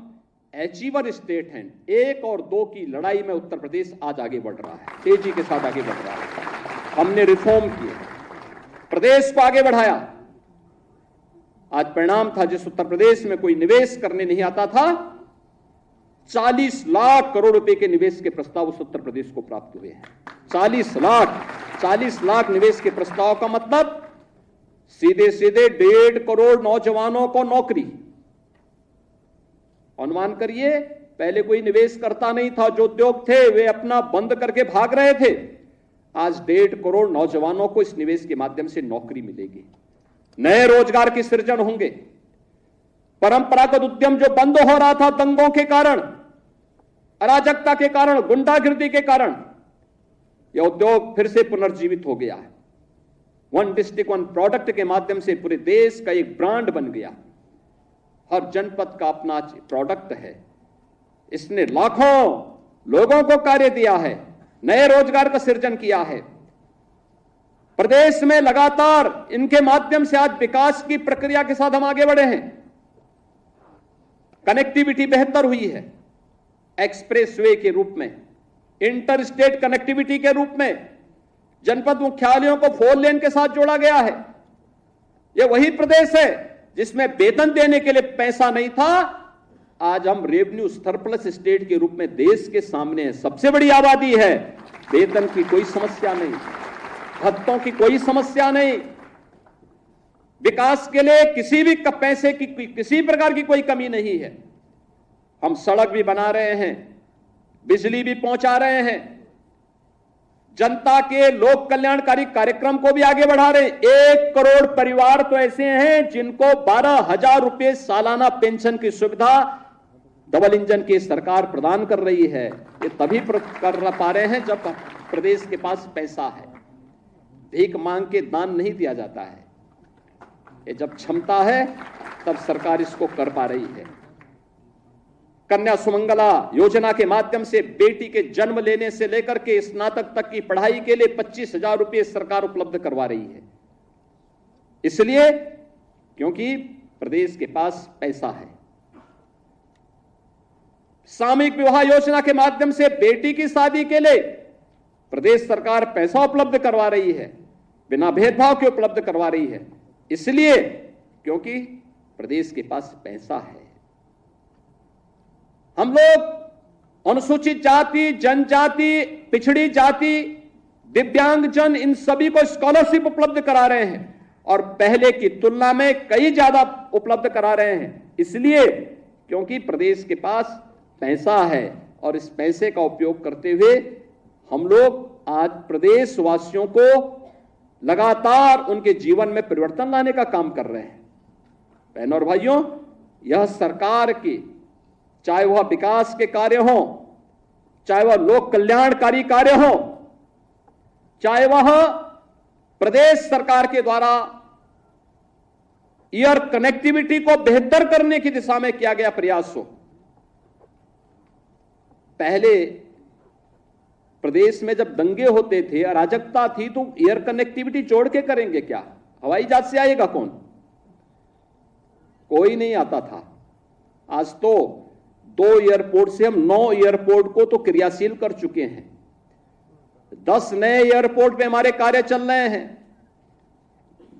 अचीवर स्टेट हैं। 1 और 2 की लड़ाई में उत्तर प्रदेश आज आगे बढ़ रहा है, तेजी के साथ आगे बढ़ रहा है। हमने रिफॉर्म किए, प्रदेश को आगे बढ़ाया। आज परिणाम था, जिस उत्तर प्रदेश में कोई निवेश करने नहीं आता था, 40 लाख करोड़ रुपए के निवेश के प्रस्ताव उस उत्तर प्रदेश को प्राप्त हुए हैं। 40 लाख निवेश के प्रस्ताव का मतलब सीधे सीधे 1.5 करोड़ नौजवानों को नौकरी। अनुमान करिए, पहले कोई निवेश करता नहीं था, जो उद्योग थे वे अपना बंद करके भाग रहे थे। आज 1.5 करोड़ नौजवानों को इस निवेश के माध्यम से नौकरी मिलेगी, नए रोजगार के सृजन होंगे। परंपरागत उद्यम जो बंद हो रहा था दंगों के कारण, अराजकता के कारण, गुंडागिर्दी के कारण, यह उद्योग फिर से पुनर्जीवित हो गया है। वन डिस्ट्रिक्ट वन प्रोडक्ट के माध्यम से पूरे देश का एक ब्रांड बन गया। हर जनपद का अपना प्रोडक्ट है। इसने लाखों लोगों को कार्य दिया है, नए रोजगार का सृजन किया है। प्रदेश में लगातार इनके माध्यम से आज विकास की प्रक्रिया के साथ हम आगे बढ़े हैं। कनेक्टिविटी बेहतर हुई है, एक्सप्रेसवे के रूप में, इंटर स्टेट कनेक्टिविटी के रूप में, जनपद मुख्यालयों को 4 लेन के साथ जोड़ा गया है। यह वही प्रदेश है जिसमें वेतन देने के लिए पैसा नहीं था। आज हम रेवेन्यू सरप्लस स्टेट के रूप में देश के सामने है। सबसे बड़ी आबादी है, वेतन की कोई समस्या नहीं, भत्तों की कोई समस्या नहीं, विकास के लिए किसी भी पैसे की किसी प्रकार की कोई कमी नहीं है। हम सड़क भी बना रहे हैं, बिजली भी पहुंचा रहे हैं, जनता के लोक कल्याणकारी कार्यक्रम को भी आगे बढ़ा रहे हैं। 1 करोड़ परिवार तो ऐसे हैं जिनको 12,000 रुपए सालाना पेंशन की सुविधा डबल इंजन की सरकार प्रदान कर रही है। ये तभी कर पा रहे हैं जब प्रदेश के पास पैसा है। भीख मांग के दान नहीं दिया जाता है, ये जब क्षमता है तब सरकार इसको कर पा रही है। कन्या सुमंगला योजना के माध्यम से बेटी के जन्म लेने से लेकर के स्नातक तक की पढ़ाई के लिए 25,000 रुपए सरकार उपलब्ध करवा रही है। इसलिए क्योंकि प्रदेश के पास पैसा है। सामूहिक विवाह योजना के माध्यम से बेटी की शादी के लिए प्रदेश सरकार पैसा उपलब्ध करवा रही है, बिना भेदभाव के उपलब्ध करवा रही है। इसलिए क्योंकि प्रदेश के पास पैसा है। हम लोग अनुसूचित जाति, जनजाति, पिछड़ी जाति, दिव्यांगजन, इन सभी को स्कॉलरशिप उपलब्ध करा रहे हैं और पहले की तुलना में कई ज्यादा उपलब्ध करा रहे हैं। इसलिए क्योंकि प्रदेश के पास पैसा है और इस पैसे का उपयोग करते हुए हम लोग आज प्रदेशवासियों को लगातार उनके जीवन में परिवर्तन लाने का काम कर रहे हैं। बहनों और भाइयों, यह सरकार की, चाहे वह विकास के कार्य हो, चाहे वह लोक कल्याणकारी कार्य हो, चाहे वह प्रदेश सरकार के द्वारा एयर कनेक्टिविटी को बेहतर करने की दिशा में किया गया प्रयास हो। पहले प्रदेश में जब दंगे होते थे, अराजकता थी, तो एयर कनेक्टिविटी जोड़ के करेंगे क्या? हवाई जहाज से आएगा कौन? कोई नहीं आता था। आज तो 2 एयरपोर्ट से हम 9 एयरपोर्ट को तो क्रियाशील कर चुके हैं। 10 नए एयरपोर्ट पे हमारे कार्य चल रहे हैं।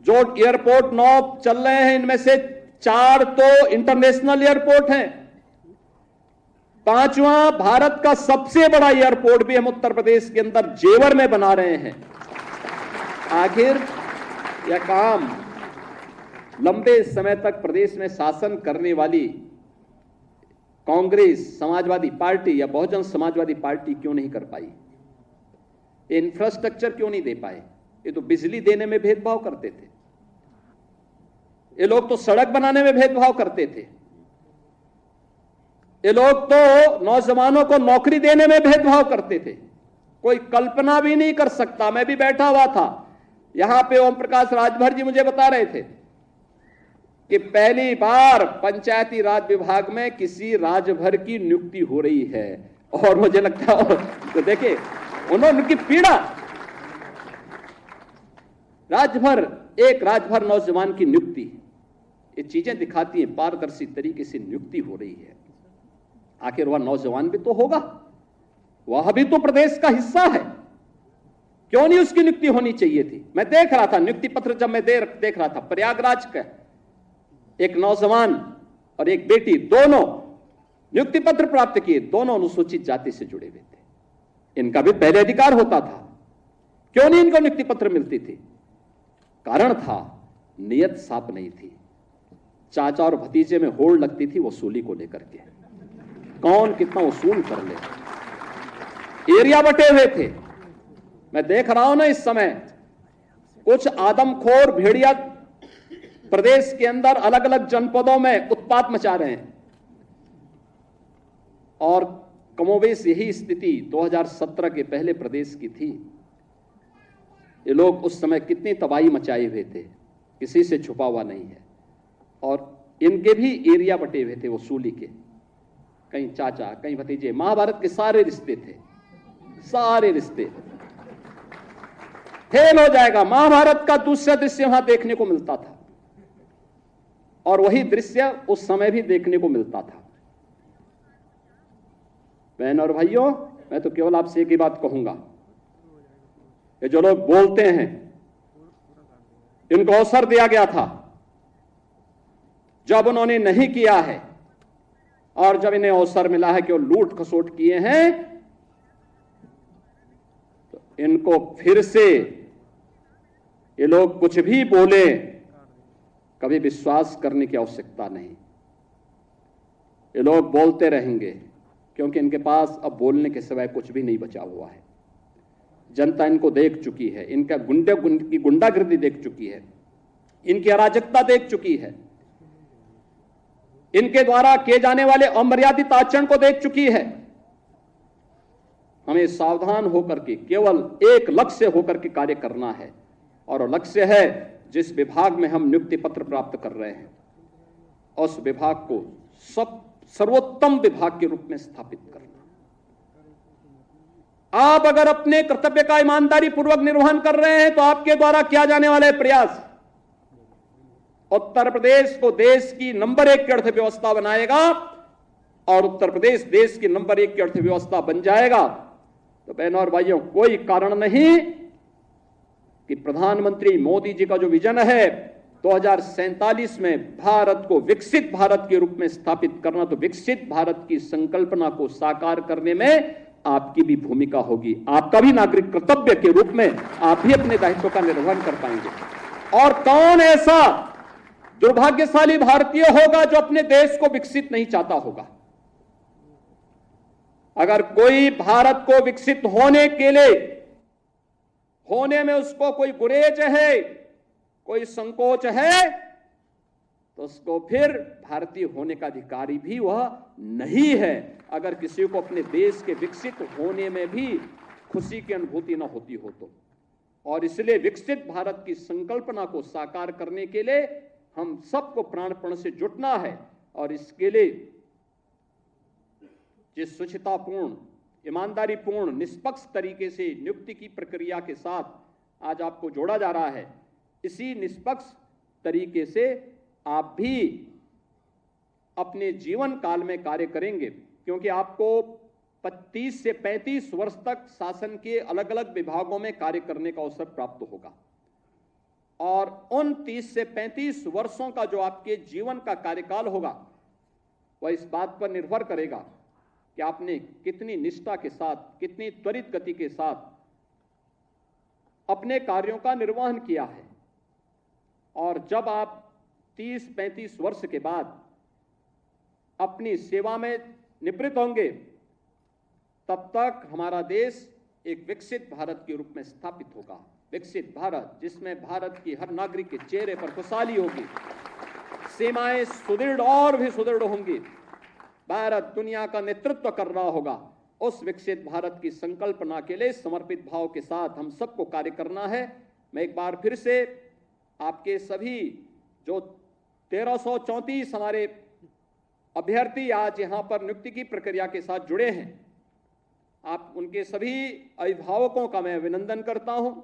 जो एयरपोर्ट 9 चल रहे हैं, इनमें से 4 तो इंटरनेशनल एयरपोर्ट हैं। 5वां भारत का सबसे बड़ा एयरपोर्ट भी हम उत्तर प्रदेश के अंदर जेवर में बना रहे हैं। आखिर यह काम लंबे समय तक प्रदेश में शासन करने वाली कांग्रेस, समाजवादी पार्टी या बहुजन समाजवादी पार्टी क्यों नहीं कर पाई? ये इंफ्रास्ट्रक्चर क्यों नहीं दे पाए? ये तो बिजली देने में भेदभाव करते थे, ये लोग तो सड़क बनाने में भेदभाव करते थे, ये लोग तो नौजवानों को नौकरी देने में भेदभाव करते थे। कोई कल्पना भी नहीं कर सकता। मैं भी बैठा हुआ था यहां पे, ओम प्रकाश राजभर जी मुझे बता रहे थे कि पहली बार पंचायती राज विभाग में किसी राजभर की नियुक्ति हो रही है। और मुझे लगता है तो देखिए उन्होंने उनकी पीड़ा, राजभर, एक राजभर नौजवान की नियुक्ति, ये चीजें दिखाती हैं पारदर्शी तरीके से नियुक्ति हो रही है। आखिर वह नौजवान भी तो होगा, वह भी तो प्रदेश का हिस्सा है, क्यों नहीं उसकी नियुक्ति होनी चाहिए थी? मैं देख रहा था नियुक्ति पत्र, जब मैं देख रहा था, प्रयागराज का एक नौजवान और एक बेटी, दोनों नियुक्ति पत्र प्राप्त किए, दोनों अनुसूचित जाति से जुड़े हुए थे। इनका भी पहले अधिकार होता था, क्यों नहीं इनको नियुक्ति पत्र मिलती थी? कारण था नियत साफ नहीं थी। चाचा और भतीजे में होड़ लगती थी वसूली को लेकर के, कौन कितना वसूल कर ले। एरिया बटे हुए थे, मैं देख रहा हूं ना इस समय कुछ आदमखोर भेड़िया प्रदेश के अंदर अलग अलग जनपदों में उत्पात मचा रहे हैं, और कमोबेश यही स्थिति 2017 के पहले प्रदेश की थी। ये लोग उस समय कितनी तबाही मचाए हुए थे, किसी से छुपा हुआ नहीं है। और इनके भी एरिया बटे हुए थे वसूली के, कहीं चाचा कहीं भतीजे, महाभारत के सारे रिश्ते थे, सारे रिश्ते। फेल हो जाएगा। महाभारत का दूसरा दृश्य वहां देखने को मिलता था, और वही दृश्य उस समय भी देखने को मिलता था। बहन और भाइयों, मैं तो केवल आपसे एक ही बात कहूंगा, ये जो लोग बोलते हैं इनको अवसर दिया गया था, जब उन्होंने नहीं किया है और जब इन्हें अवसर मिला है कि वो लूट खसोट किए हैं, तो इनको फिर से ये लोग कुछ भी बोले कभी विश्वास करने की आवश्यकता नहीं। ये लोग बोलते रहेंगे क्योंकि इनके पास अब बोलने के सिवाय कुछ भी नहीं बचा हुआ है। जनता इनको देख चुकी है, इनका की गुंडागर्दी देख चुकी है, इनकी अराजकता देख चुकी है, इनके द्वारा किए जाने वाले अमर्यादित आचरण को देख चुकी है। हमें सावधान होकर के केवल एक लक्ष्य होकर के कार्य करना है, और वो लक्ष्य है जिस विभाग में हम नियुक्ति पत्र प्राप्त कर रहे हैं, उस विभाग को सर्वोत्तम विभाग के रूप में स्थापित करना। आप अगर अपने कर्तव्य का ईमानदारी पूर्वक निर्वहन कर रहे हैं तो आपके द्वारा किया जाने वाला प्रयास उत्तर प्रदेश को देश की नंबर 1 की अर्थव्यवस्था बनाएगा, और उत्तर प्रदेश देश की नंबर 1 की अर्थव्यवस्था बन जाएगा तो बहनों और भाइयों, कोई कारण नहीं कि प्रधानमंत्री मोदी जी का जो विजन है 2047 में भारत को विकसित भारत के रूप में स्थापित करना, तो विकसित भारत की संकल्पना को साकार करने में आपकी भी भूमिका होगी। आपका भी नागरिक कर्तव्य के रूप में आप भी अपने दायित्व का निर्वहन कर पाएंगे। और कौन ऐसा दुर्भाग्यशाली भारतीय होगा जो अपने देश को विकसित नहीं चाहता होगा? अगर कोई भारत को विकसित होने के लिए, होने में उसको कोई गुरेज है, कोई संकोच है, तो उसको फिर भारतीय होने का अधिकारी भी वह नहीं है। अगर किसी को अपने देश के विकसित होने में भी खुशी की अनुभूति न होती हो तो। और इसलिए विकसित भारत की संकल्पना को साकार करने के लिए हम सबको प्राणपण से जुटना है, और इसके लिए जिस शुचितापूर्ण, ईमानदारीपूर्ण, निष्पक्ष तरीके से नियुक्ति की प्रक्रिया के साथ आज आपको जोड़ा जा रहा है, इसी निष्पक्ष तरीके से आप भी अपने जीवन काल में कार्य करेंगे, क्योंकि आपको 30 से 35 वर्ष तक शासन के अलग अलग विभागों में कार्य करने का अवसर प्राप्त होगा। और उन 30 से 35 वर्षों का जो आपके जीवन का कार्यकाल होगा, वह इस बात पर निर्भर करेगा कि आपने कितनी निष्ठा के साथ, कितनी त्वरित गति के साथ अपने कार्यों का निर्वहन किया है। और जब आप 30-35 वर्ष के बाद अपनी सेवा में निवृत्त होंगे, तब तक हमारा देश एक विकसित भारत के रूप में स्थापित होगा। विकसित भारत जिसमें भारत की हर नागरिक के चेहरे पर खुशहाली होगी, सीमाएं सुदृढ़ और भी सुदृढ़ होंगी, भारत दुनिया का नेतृत्व कर रहा होगा। उस विकसित भारत की संकल्पना के लिए समर्पित भाव के साथ हम सबको कार्य करना है। मैं एक बार फिर से आपके सभी जो 1334 हमारे अभ्यर्थी आज यहां पर नियुक्ति की प्रक्रिया के साथ जुड़े हैं, आप उनके सभी अभिभावकों का मैं अभिनंदन करता हूं।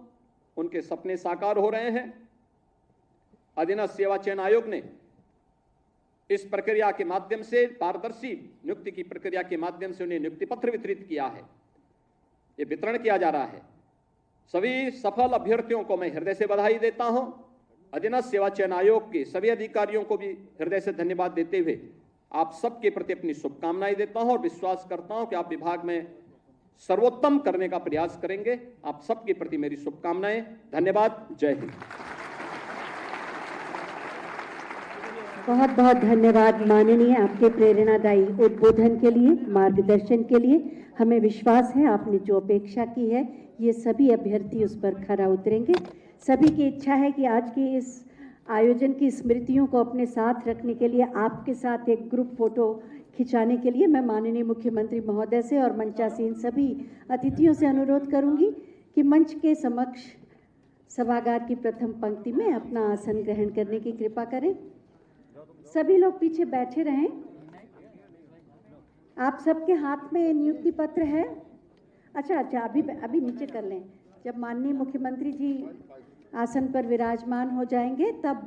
उनके सपने साकार हो रहे हैं। अधीनस्थ सेवा चयन आयोग ने इस प्रक्रिया के माध्यम से, पारदर्शी नियुक्ति की प्रक्रिया के माध्यम से उन्हें नियुक्ति पत्र वितरित किया है, ये वितरण किया जा रहा है। सभी सफल अभ्यर्थियों को मैं हृदय से बधाई देता हूं। अधीनस्थ सेवा चयन आयोग के सभी अधिकारियों को भी हृदय से धन्यवाद देते हुए आप सबके प्रति अपनी शुभकामनाएं देता हूं और विश्वास करता हूं कि आप विभाग में सर्वोत्तम करने का प्रयास करेंगे। आप सबके प्रति मेरी शुभकामनाएं। धन्यवाद। जय हिंद। बहुत बहुत धन्यवाद माननीय, आपके प्रेरणादायी उद्बोधन के लिए, मार्गदर्शन के लिए। हमें विश्वास है आपने जो अपेक्षा की है ये सभी अभ्यर्थी उस पर खरा उतरेंगे। सभी की इच्छा है कि आज के इस आयोजन की स्मृतियों को अपने साथ रखने के लिए आपके साथ एक ग्रुप फोटो खिंचाने के लिए मैं माननीय मुख्यमंत्री महोदय से और मंचासीन सभी अतिथियों से अनुरोध करूंगी कि मंच के समक्ष सभागार की प्रथम पंक्ति में अपना आसन ग्रहण करने की कृपा करें। सभी लोग पीछे बैठे रहें। आप सबके हाथ में नियुक्ति पत्र है? अच्छा, अभी नीचे कर लें। जब माननीय मुख्यमंत्री जी आसन पर विराजमान हो जाएंगे तब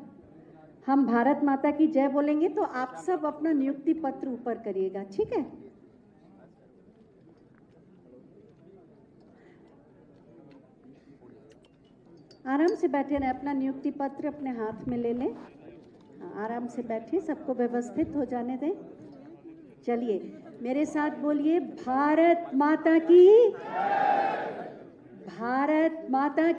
हम भारत माता की जय बोलेंगे, तो आप सब अपना नियुक्ति पत्र ऊपर करिएगा, ठीक है? आराम से बैठे रहें, अपना नियुक्ति पत्र अपने हाथ में ले लें। आराम से बैठे, सबको व्यवस्थित हो जाने दें। चलिए मेरे साथ बोलिए, भारत माता की, भारत माता की।